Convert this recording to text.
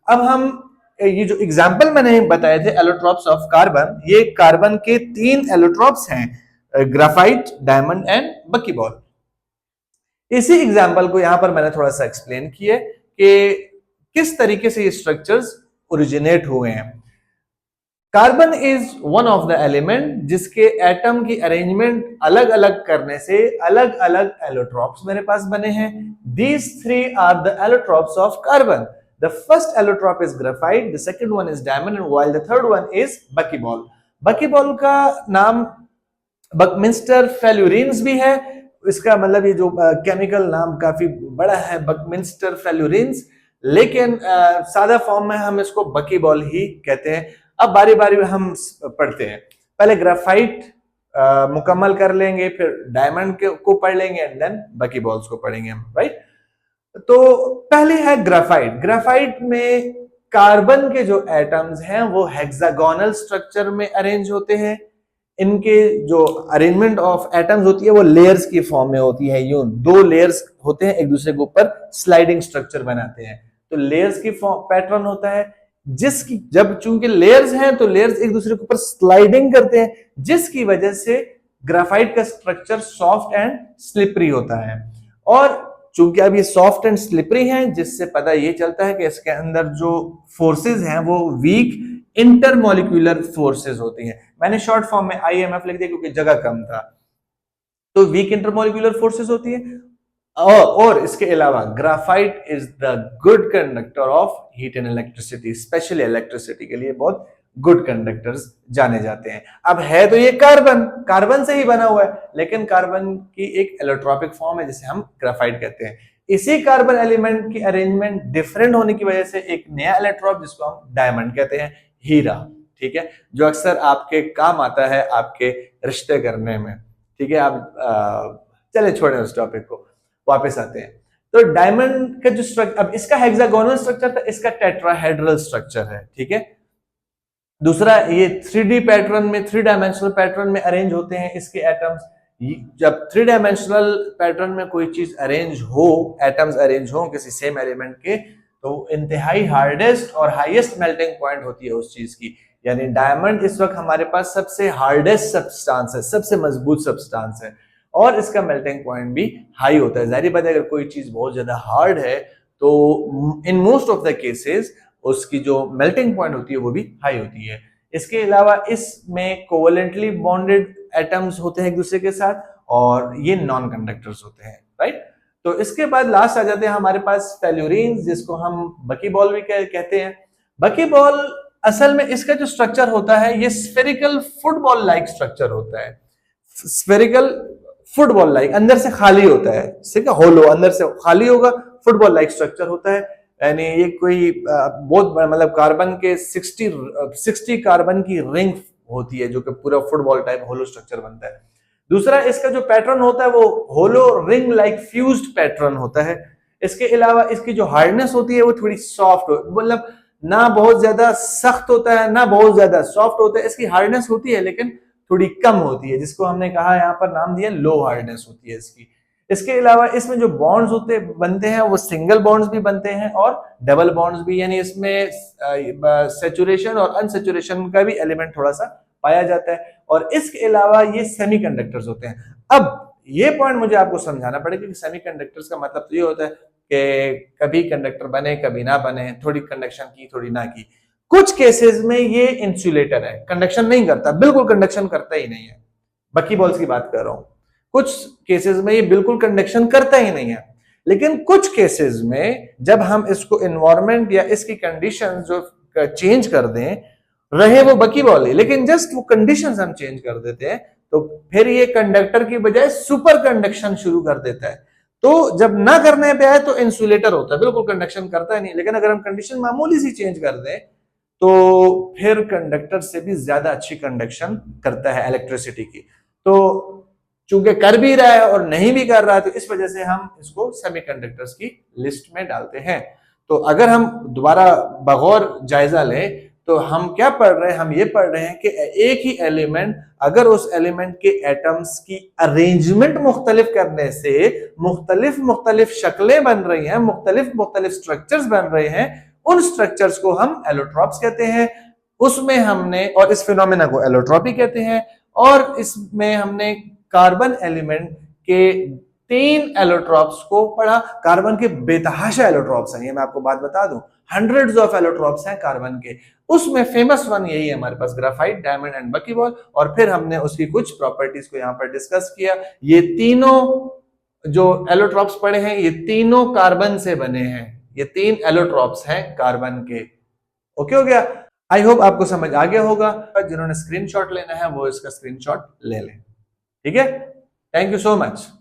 अब हम ये जो एग्जाम्पल मैंने बताए थे एलोट्रॉप्स ऑफ कार्बन, ये कार्बन के 3 एलोट्रॉप्स हैं, ग्राफाइट, डायमंड एंड बकीबॉल। इसी एग्जाम्पल को यहां पर मैंने थोड़ा सा एक्सप्लेन किया कि किस तरीके से ये स्ट्रक्चर्स ओरिजिनेट हुए हैं। Carbon is one of the element जिसके एटम की अरेंजमेंट अलग अलग करने से अलग अलग एलोट्रॉप्स मेरे पास बने हैं। These 3 are the allotropes of carbon. The first allotrope is graphite, the second one is diamond and while the third one is buckyball. Buckyball का नाम बकमिंस्टर फेल्यूरिन्स भी है, इसका मतलब ये जो केमिकल नाम काफी बड़ा है, बकमिंस्टर फेल्यूरिन्स, लेकिन सादा फॉर्म में हम इसको बकीबॉल ही कहते हैं। अब बारी बारी हम पढ़ते हैं, पहले ग्राफाइट मुकम्मल कर लेंगे, फिर डायमंड को पढ़ लेंगे एंड देन बकीबॉल्स को पढ़ेंगे हम, राइट। तो पहले है ग्राफाइट। ग्राफाइट में कार्बन के जो एटम्स हैं वो हेक्सागोनल स्ट्रक्चर में अरेंज होते हैं। इनके जो अरेंजमेंट ऑफ एटम्स होती है वो लेयर्स की फॉर्म में होती है, यूं 2 लेयर्स होते हैं एक दूसरे के ऊपर स्लाइडिंग स्ट्रक्चर बनाते हैं, तो लेयर्स की पैटर्न होता है, जिसकी जब चूंकि लेयर्स हैं तो लेयर्स एक दूसरे के ऊपर स्लाइडिंग करते हैं, जिसकी वजह से ग्राफाइट का स्ट्रक्चर सॉफ्ट एंड स्लिपरी होता है। और चूंकि अब ये सॉफ्ट एंड स्लिपरी हैं, जिससे पता ये चलता है कि इसके अंदर जो फोर्सेस हैं वो वीक इंटरमोलिक्यूलर फोर्सेस होती हैं। मैंने शॉर्ट फॉर्म में IMF लिख दिया क्योंकि जगह कम था। तो वीक इंटरमोलिक्यूलर फोर्सेस होती है। और इसके अलावा graphite is the good conductor of heat and electricity, specially electricity के लिए बहुत गुड कंडक्टर्स जाने जाते हैं। अब है तो ये कार्बन से ही बना हुआ है, लेकिन कार्बन की एक एलोट्रॉपिक फॉर्म है जिसे हम ग्राफाइट कहते हैं। इसी कार्बन एलिमेंट की अरेंजमेंट डिफरेंट होने की वजह से एक नया इलेक्ट्रॉप जिसको हम डायमंड कहते हैं, हीरा, ठीक है, जो अक्सर आपके काम आता है आपके रिश्ते करने में, ठीक है। आप चले छोड़े उस टॉपिक को, वापस आते हैं। तो डायमंड का जो स्ट्रक्चर, अब इसका हेक्सागोनल स्ट्रक्चर था, इसका टेट्राहेड्रल स्ट्रक्चर है, ठीक है। दूसरा, ये 3D पैटर्न में, 3 डायमेंशनल पैटर्न में अरेंज होते हैं इसके एटम्स। जब 3 डायमेंशनल पैटर्न में कोई चीज अरेंज हो, एटम्स अरेंज हो किसी सेम एलिमेंट के, तो इंतहाई हार्डेस्ट और हाईएस्ट मेल्टिंग पॉइंट होती है उस चीज की। यानी डायमंड इस वक्त हमारे पास सबसे हार्डेस्ट सब्सटेंस है, सबसे मजबूत सब्सटेंस है, और इसका मेल्टिंग पॉइंट भी हाई होता है। जाहिर बात है अगर कोई चीज बहुत ज्यादा हार्ड है तो in most of the cases उसकी जो मेल्टिंग पॉइंट होती है वो भी हाई होती है। इसके अलावा इसमें कोवेलेंटली बॉन्डेड एटम्स होते हैं एक दूसरे के साथ, और ये नॉन कंडक्टर्स होते हैं, राइट। तो इसके बाद लास्ट आ जाते हैं हमारे पास फेल्यूरिन्स, जिसको हम बकीबॉल भी कहते हैं। बकीबॉल असल में इसका जो स्ट्रक्चर होता है ये स्फेरिकल फुटबॉल लाइक स्ट्रक्चर होता है। स्फेरिकल फुटबॉल लाइक, अंदर से खाली होता है, ठीक है, होलो, अंदर से खाली होगा, फुटबॉल लाइक स्ट्रक्चर होता है। यानी ये कोई बहुत मतलब कार्बन के 60 कार्बन की रिंग होती है जो कि पूरा फुटबॉल टाइप होलो स्ट्रक्चर बनता है। दूसरा, इसका जो पैटर्न होता है वो होलो रिंग लाइक फ्यूज्ड पैटर्न होता है। इसके अलावा इसकी जो हार्डनेस होती है वो थोड़ी सॉफ्ट, मतलब ना बहुत ज्यादा सख्त होता है ना बहुत ज्यादा सॉफ्ट होता है, इसकी हार्डनेस होती है लेकिन थोड़ी कम होती है, जिसको हमने कहा यहाँ पर नाम दिया लो हार्डनेस होती है इसकी। इसके अलावा इसमें जो बॉन्ड्स बनते हैं वो सिंगल बॉन्ड्स भी बनते हैं और डबल बॉन्ड्स भी, यानी इसमें सैचुरेशन और अनसैचुरेशन का भी एलिमेंट थोड़ा सा पाया जाता है। और इसके अलावा ये सेमीकंडक्टर्स होते हैं। अब ये पॉइंट मुझे आपको समझाना पड़ेगा कि सेमीकंडक्टर्स का मतलब तो ये होता है कि कभी कंडक्टर बने कभी ना बने, थोड़ी कंडक्शन की थोड़ी ना की। कुछ केसेस में ये इंसुलेटर है, कंडक्शन नहीं करता, बिल्कुल कंडक्शन करता ही नहीं है, बकीबॉल्स की बात कर रहा हूं। कुछ केसेस में ये बिल्कुल कंडक्शन करता ही नहीं है, लेकिन कुछ केसेस में जब हम इसको एनवायरनमेंट या इसकी कंडीशंस जो चेंज कर दें, रहे वो बकीबॉल है लेकिन जस्ट वो कंडीशंस हम चेंज कर देते हैं, तो फिर ये कंडक्टर की बजाय सुपर कंडक्शन शुरू कर देता है। तो जब ना करने पे आए तो इंसुलेटर होता है, बिल्कुल कंडक्शन करता है नहीं, लेकिन अगर हम कंडीशन मामूली सी चेंज कर दें तो फिर कंडक्टर से भी ज्यादा अच्छी कंडक्शन करता है इलेक्ट्रिसिटी की। तो चूंकि कर भी रहा है और नहीं भी कर रहा है, तो इस वजह से हम इसको सेमीकंडक्टर्स की लिस्ट में डालते हैं। तो अगर हम दोबारा बगौर जायजा लें तो हम क्या पढ़ रहे हैं, हम ये पढ़ रहे हैं कि एक ही एलिमेंट अगर उस एलिमेंट के एटम्स की अरेंजमेंट मुख्तलिफ करने से मुख्तलिफ शक्लें बन रही हैं, मुख्तलिफ स्ट्रक्चर्स बन रहे हैं, उन स्ट्रक्चर्स को हम एलोट्रॉप्स कहते हैं। उसमें हमने, और इस फिनोमेना को एलोट्रॉपी कहते हैं, और इसमें हमने कार्बन एलिमेंट के 3 एलोट्रॉप्स को पढ़ा। कार्बन के बेतहाशा एलोट्रॉप्स हैं, ये मैं आपको बात बता दूं, हंड्रेड्स ऑफ एलोट्रॉप्स हैं कार्बन के। उसमें फेमस वन यही है हमारे पास, ग्राफाइट, डायमंड एंड बकीबॉल। और फिर हमने उसकी कुछ प्रॉपर्टीज को यहाँ पर डिस्कस किया। ये तीनों जो एलोट्रॉप्स पढ़े हैं, ये तीनों कार्बन से बने हैं। ये 3 एलोट्रॉप्स हैं कार्बन के। ओके हो गया? आई होप आपको समझ आ गया होगा। जिन्होंने स्क्रीनशॉट लेना है वो इसका स्क्रीनशॉट ले लें। ठीक है? Thank you so much.